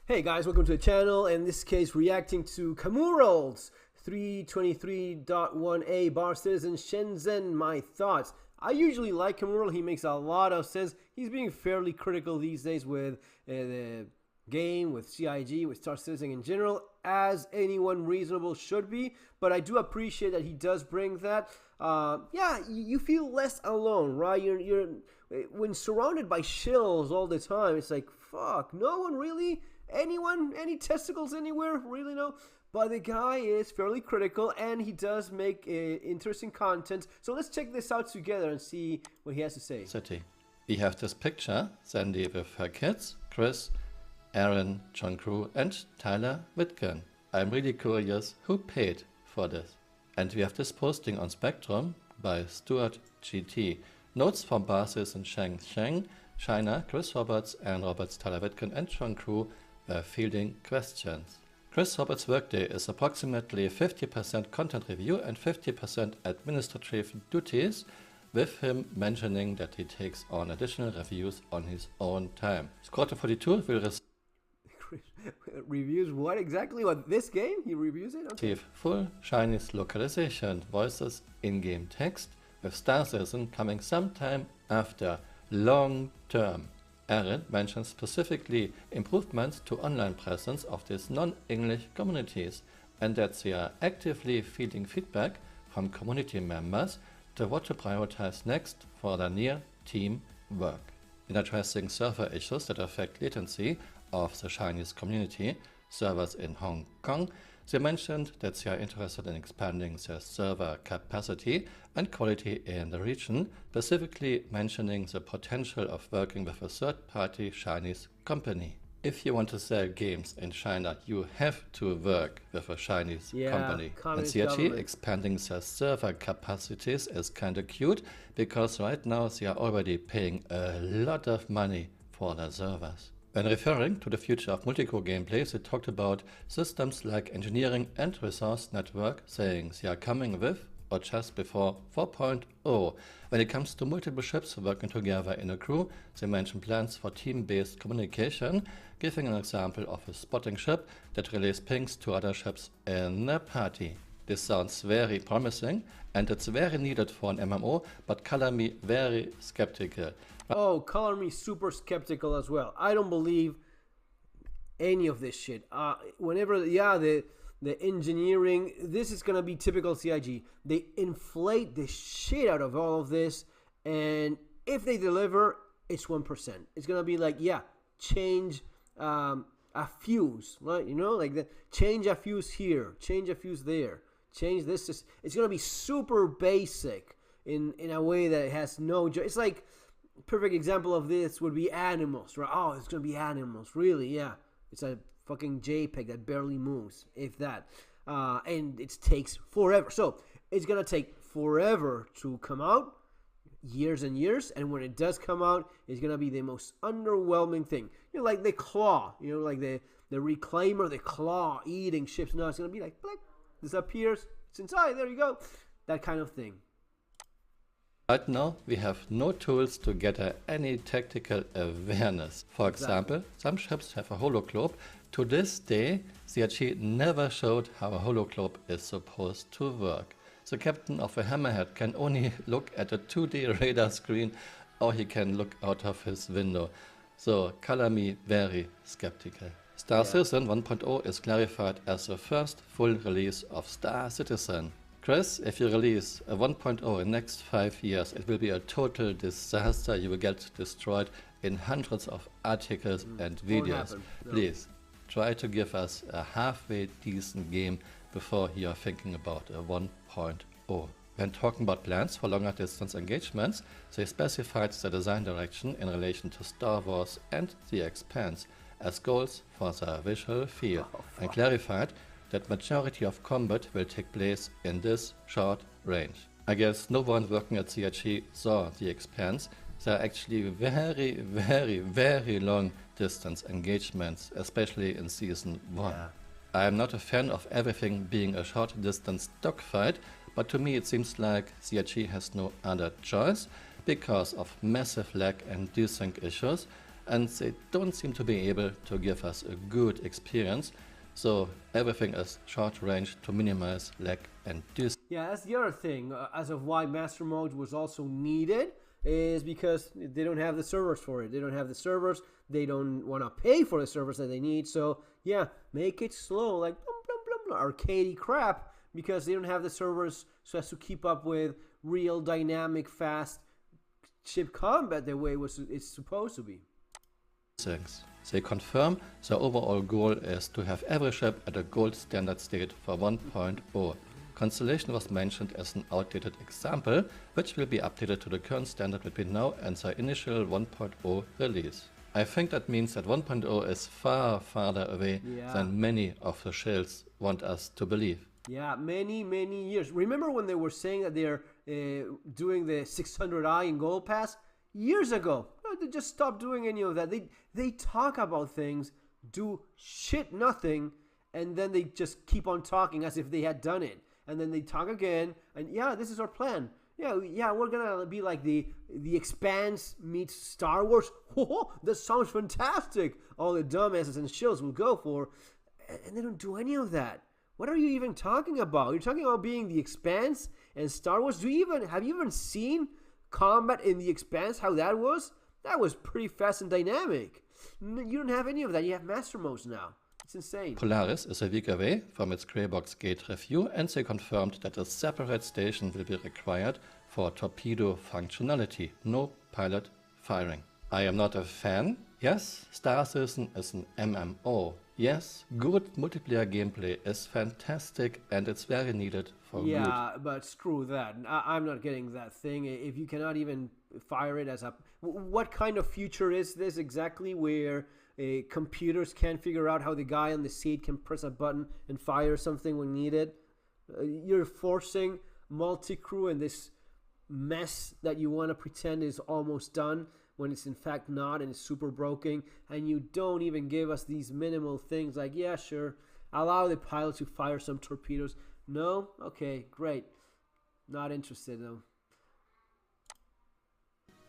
Hey guys, welcome to the channel. In this case, reacting to Camural's 323.1a Bar Citizen Shenzhen. My thoughts. I usually like Camural. He makes a lot of sense. He's being fairly critical these days with the game, with CIG, with Star Citizen in general, as anyone reasonable should be. But I do appreciate that he does bring that. Yeah, you feel less alone, right? You're when surrounded by shills all the time. It's like, fuck, no one really. Anyone? Any testicles anywhere? Really no? But the guy is fairly critical and he does make interesting content. So let's check this out together and see what he has to say. City. We have this picture, Sandy with her kids, Chris, Aaron, John Crew and Tyler Whitkin. I'm really curious who paid for this. And we have this posting on Spectrum by Stuart GT. Notes from bases in Shenzhen, China, Chris Roberts, Aaron Roberts, Tyler Whitkin and John Crew fielding questions. Chris Roberts' workday is approximately 50% content review and 50% administrative duties, with him mentioning that he takes on additional reviews on his own time. Squadron 42 will Reviews what exactly? What, this game? He reviews it? Okay. receive full Chinese localization, voices, in-game text, with Star Citizen coming sometime after, long term. Aaron mentions specifically improvements to online presence of these non-English communities and that they are actively feeding feedback from community members to what to prioritize next for their near-team work. In addressing server issues that affect latency of the Chinese community, servers in Hong Kong, they mentioned that they are interested in expanding their server capacity and quality in the region, specifically mentioning the potential of working with a third-party Chinese company. If you want to sell games in China, you have to work with a Chinese company. And CIG expanding their server capacities is kinda cute, because right now they are already paying a lot of money for their servers. When referring to the future of multicrew gameplay, they talked about systems like engineering and resource network, saying they are coming with or just before 4.0. When it comes to multiple ships working together in a crew, they mention plans for team-based communication, giving an example of a spotting ship that relays pings to other ships in a party. This sounds very promising and it's very needed for an MMO, but color me very skeptical. Oh, color me super skeptical as well. I don't believe any of this shit. Whenever, the engineering, this is gonna be typical CIG. They inflate the shit out of all of this, and if they deliver, it's 1%. It's gonna be like, yeah, change a fuse, right? You know, like change a fuse here, change a fuse there, change this. It's gonna be super basic in a way that it has no joy. It's like, perfect example of this would be animals, right? Oh, it's gonna be animals, really? Yeah, it's a fucking JPEG that barely moves, if that, and it takes forever. So it's gonna take forever to come out, years and years, and when it does come out, it's gonna be the most underwhelming thing. You know, like the claw, you know, like the reclaimer, the claw eating ships. No, it's gonna be like, blink, disappears, it's inside. There you go, that kind of thing. Right now, we have no tools to gather any tactical awareness. For example, some ships have a holocloak. To this day, CIG never showed how a holocloak is supposed to work. The captain of a hammerhead can only look at a 2D radar screen, or he can look out of his window. So, color me very skeptical. Star Citizen 1.0 is clarified as the first full release of Star Citizen. Chris, if you release a 1.0 in the next 5 years, it will be a total disaster. You will get destroyed in hundreds of articles and videos. No. Please, try to give us a halfway decent game before you are thinking about a 1.0. When talking about plans for longer distance engagements, they specified the design direction in relation to Star Wars and The Expanse as goals for the visual field, and clarified that majority of combat will take place in this short range. I guess no one working at CIG saw The Expanse. There are actually very long distance engagements, especially in Season 1. Yeah. I am not a fan of everything being a short distance dogfight, but to me it seems like CIG has no other choice because of massive lag and desync issues, and they don't seem to be able to give us a good experience. So everything is short range to minimize lag and distance. Yeah, that's the other thing. As of why master mode was also needed is because they don't have the servers for it. They don't have the servers. They don't want to pay for the servers that they need. So yeah, make it slow, like arcadey crap, because they don't have the servers so as to keep up with real dynamic, fast ship combat the way it's supposed to be. They confirm their overall goal is to have every ship at a gold standard state for 1.0. Constellation was mentioned as an outdated example, which will be updated to the current standard between now and the initial 1.0 release. I think that means that 1.0 is far farther away than many of the shills want us to believe. Yeah, many years. Remember when they were saying that they're doing the 600i in Gold Pass? Years ago. They just stopped doing any of that. They talk about things, do shit nothing, and then they just keep on talking as if they had done it. And then they talk again, and yeah, this is our plan. Yeah, we're gonna be like the Expanse meets Star Wars. Oh, that sounds fantastic. All the dumbasses and shills will go for, and they don't do any of that. What are you even talking about? You're talking about being the Expanse and Star Wars. Have you even seen combat in the Expanse? How that was? That was pretty fast and dynamic. You don't have any of that. You have master modes now. It's insane. Polaris is a week away from its Greybox Gate review, and they confirmed that a separate station will be required for torpedo functionality, no pilot firing. I am not a fan. Yes, Star Citizen is an MMO. Yes, good multiplayer gameplay is fantastic and it's very needed for good. Yeah, but screw that. I'm not getting that thing. If you cannot even fire it as a... What kind of future is this exactly where computers can't figure out how the guy on the seat can press a button and fire something when needed? You're forcing multi-crew in this mess that you want to pretend is almost done when it's in fact not, and it's super broken, and you don't even give us these minimal things like, yeah, sure, allow the pilot to fire some torpedoes. No? Okay, great. Not interested though.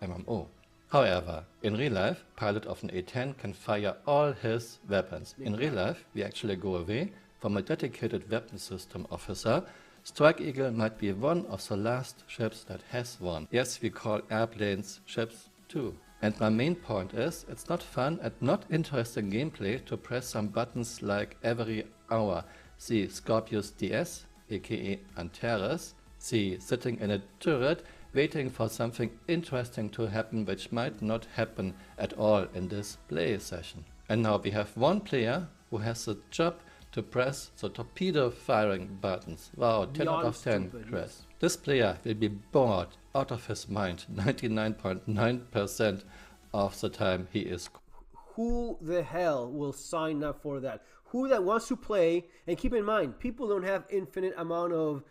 MMO. However, in real life, pilot of an A-10 can fire all his weapons. In real life, we actually go away from a dedicated weapon system officer. Strike Eagle might be one of the last ships that has one. Yes, we call airplanes ships too. And my main point is, it's not fun and not interesting gameplay to press some buttons like every hour. See Scorpius DS, aka Antares, see sitting in a turret waiting for something interesting to happen which might not happen at all in this play session. And now we have one player who has the job to press the torpedo firing buttons. Wow, 10 out of 10, Chris. Yes. This player will be bored out of his mind 99.9% of the time he is. Who the hell will sign up for that? Who that wants to play? And keep in mind, people don't have infinite amount of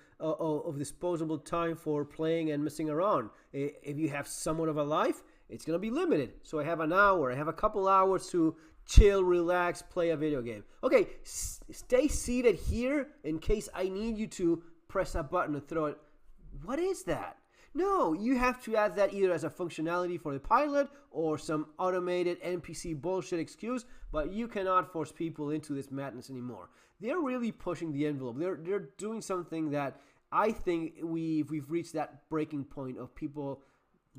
disposable time for playing and messing around. If you have somewhat of a life, it's going to be limited. So I have an hour, I have a couple hours to chill, relax, play a video game. Okay, stay seated here in case I need you to press a button and throw it. What is that? No, you have to add that either as a functionality for the pilot or some automated NPC bullshit excuse, but you cannot force people into this madness anymore. They're really pushing the envelope. They're doing something that I think we've reached that breaking point of people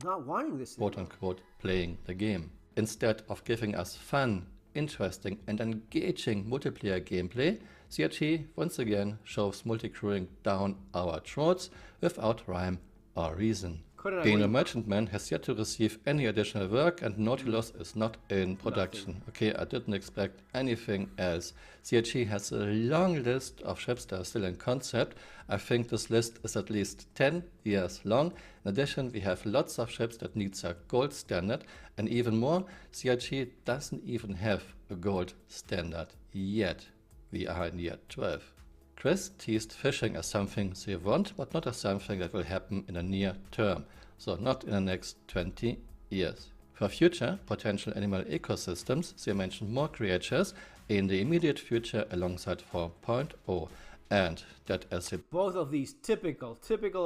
not wanting this anymore. Quote unquote playing the game. Instead of giving us fun, interesting and engaging multiplayer gameplay, CRT once again shoves multicrewing down our throats without rhyme or reason. Being a merchantman has yet to receive any additional work, and Nautilus is not in production. Okay, I didn't expect anything else. CRT has a long list of ships that are still in concept. I think this list is at least 10 years long. In addition, we have lots of ships that need their gold standard, and even more, CRT doesn't even have a gold standard yet. We are in year 12. Chris teased fishing as something they want, but not as something that will happen in the near term, so not in the next 20 years. For future potential animal ecosystems, they mentioned more creatures in the immediate future alongside 4.0, and that as a... Both of these typical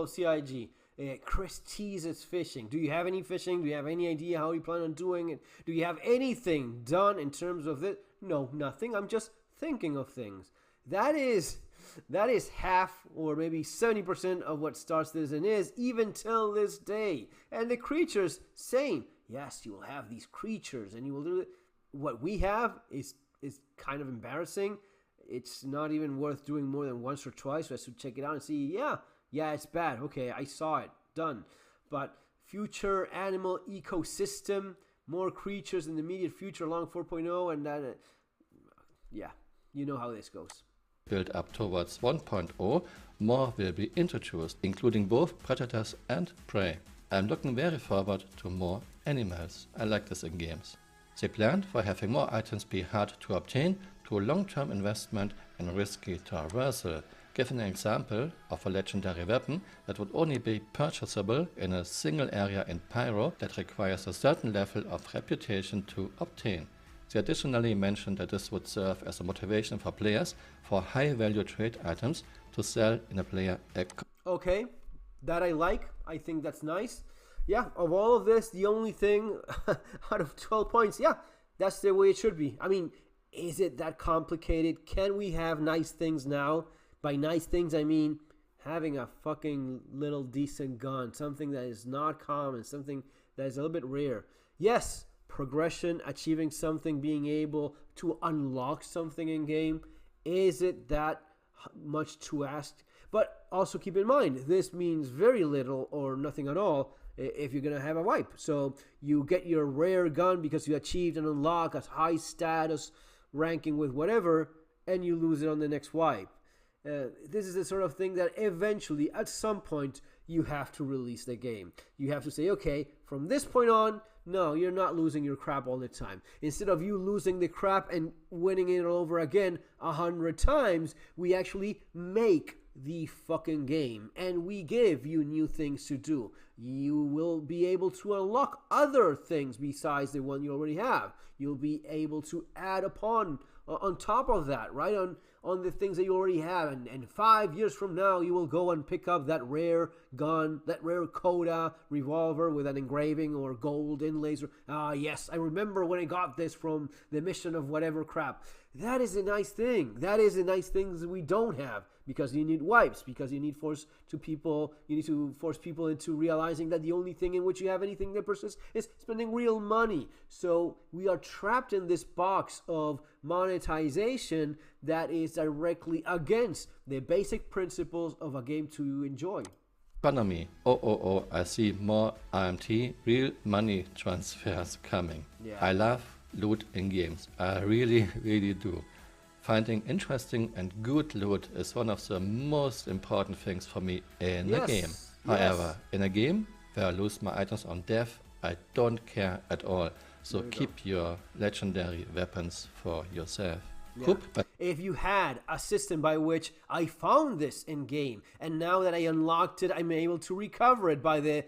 of CIG. Chris teases fishing. Do you have any fishing? Do you have any idea how you plan on doing it? Do you have anything done in terms of it? No, nothing. I'm just thinking of things. That is half or maybe 70% of what Star Citizen is, even till this day. And the creatures, same. Yes, you will have these creatures and you will do it. What we have is kind of embarrassing. It's not even worth doing more than once or twice. So I should check it out and see, yeah, it's bad. Okay, I saw it. Done. But future animal ecosystem, more creatures in the immediate future along 4.0, and then, yeah, you know how this goes. Build up towards 1.0, more will be introduced, including both predators and prey. I'm looking very forward to more animals. I like this in games. They planned for having more items be hard to obtain to long-term investment and risky traversal. Give an example of a legendary weapon that would only be purchasable in a single area in Pyro that requires a certain level of reputation to obtain. They additionally mentioned that this would serve as a motivation for players for high-value trade items to sell in a player economy. Okay, that I like. I think that's nice. Yeah, of all of this, the only thing out of 12 points, yeah, that's the way it should be. I mean, is it that complicated? Can we have nice things now? By nice things, I mean having a fucking little decent gun, something that is not common, something that is a little bit rare. Yes, progression, achieving something, being able to unlock something in game. Is it that much to ask? But also keep in mind, this means very little or nothing at all if you're going to have a wipe. So you get your rare gun because you achieved and unlock a high status ranking with whatever, and you lose it on the next wipe. This is the sort of thing that eventually, at some point, you have to release the game. You have to say, okay, from this point on, no, you're not losing your crap all the time. Instead of you losing the crap and winning it all over again 100 times, we actually make the fucking game and we give you new things to do. You will be able to unlock other things besides the one you already have. You'll be able to add upon on top of that, right? On the things that you already have, and 5 years from now you will go and pick up that rare gun, that rare Coda revolver with an engraving or gold inlays. Yes, I remember when I got this from the mission of whatever crap. That is a nice thing. That is a nice thing that we don't have, because you need wipes, because you need you need to force people into realizing that the only thing in which you have anything that persists is spending real money. So we are trapped in this box of monetization that is directly against the basic principles of a game to enjoy. Economy. Oh, I see more RMT, real money transfers coming. Yeah. I love loot in games. I really, really do. Finding interesting and good loot is one of the most important things for me in a game. However, in a game where I lose my items on death, I don't care at all. So keep your legendary weapons for yourself. Yeah. If you had a system by which I found this in game, and now that I unlocked it, I'm able to recover it by the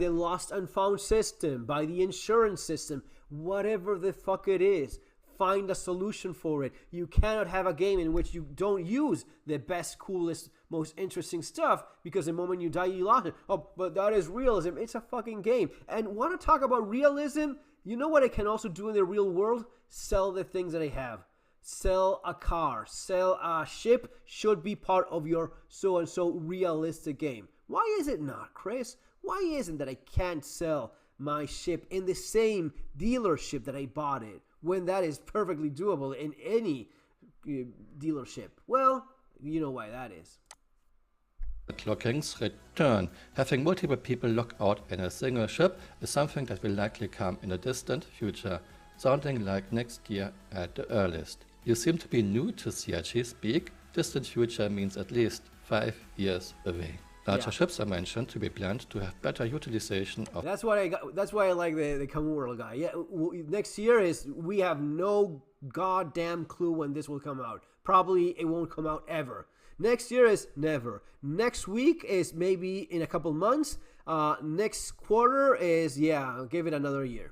lost and found system, by the insurance system, whatever the fuck it is, find a solution for it. You cannot have a game in which you don't use the best, coolest, most interesting stuff, because the moment you die, you lost it. Oh, but that is realism. It's a fucking game. And want to talk about realism? You know what I can also do in the real world? Sell the things that I have. Sell a car, sell a ship should be part of your so-and-so realistic game. Why is it not, Chris? Why isn't that I can't sell my ship in the same dealership that I bought it, when that is perfectly doable in any dealership? Well, you know why that is. Lockings return. Having multiple people lock out in a single ship is something that will likely come in the distant future, sounding like next year at the earliest. You seem to be new to CRG speak. Distant future means at least 5 years away. Larger ships are mentioned to be planned to have better utilization of. That's why I like the Camural guy. Yeah, next year we have no goddamn clue when this will come out. Probably it won't come out ever. Next year is never. Next week is maybe in a couple months. Next quarter is, give it another year.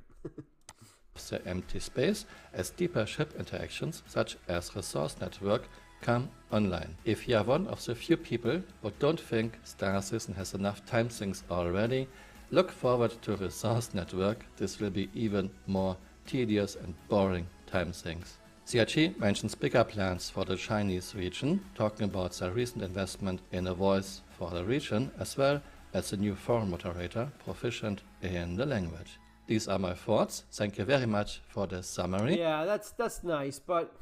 The empty space as deeper ship interactions such as resource network come online. If you are one of the few people who don't think Star Citizen has enough time sinks already, look forward to Resource Network. This will be even more tedious and boring time sinks. CIG mentions bigger plans for the Chinese region, talking about their recent investment in a voice for the region, as well as a new forum moderator proficient in the language. These are my thoughts. Thank you very much for the summary. Yeah, that's nice, but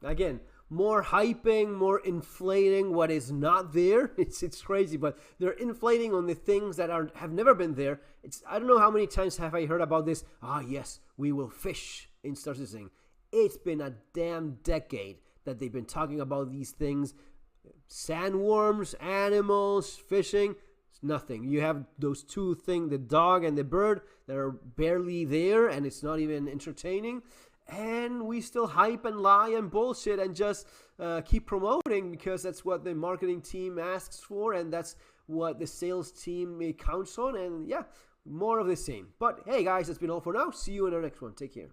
again, more hyping, more inflating what is not there. It's crazy, but they're inflating on the things that have never been there. I don't know how many times have I heard about this. Yes, we will fish in Star Citizen. It's been a damn decade that they've been talking about these things. Sandworms, animals, fishing, it's nothing. You have those two things, the dog and the bird, that are barely there, and it's not even entertaining. And we still hype and lie and bullshit and just keep promoting because that's what the marketing team asks for, and that's what the sales team counts on. And yeah, more of the same. But hey guys, that's been all for now. See you in our next one. Take care.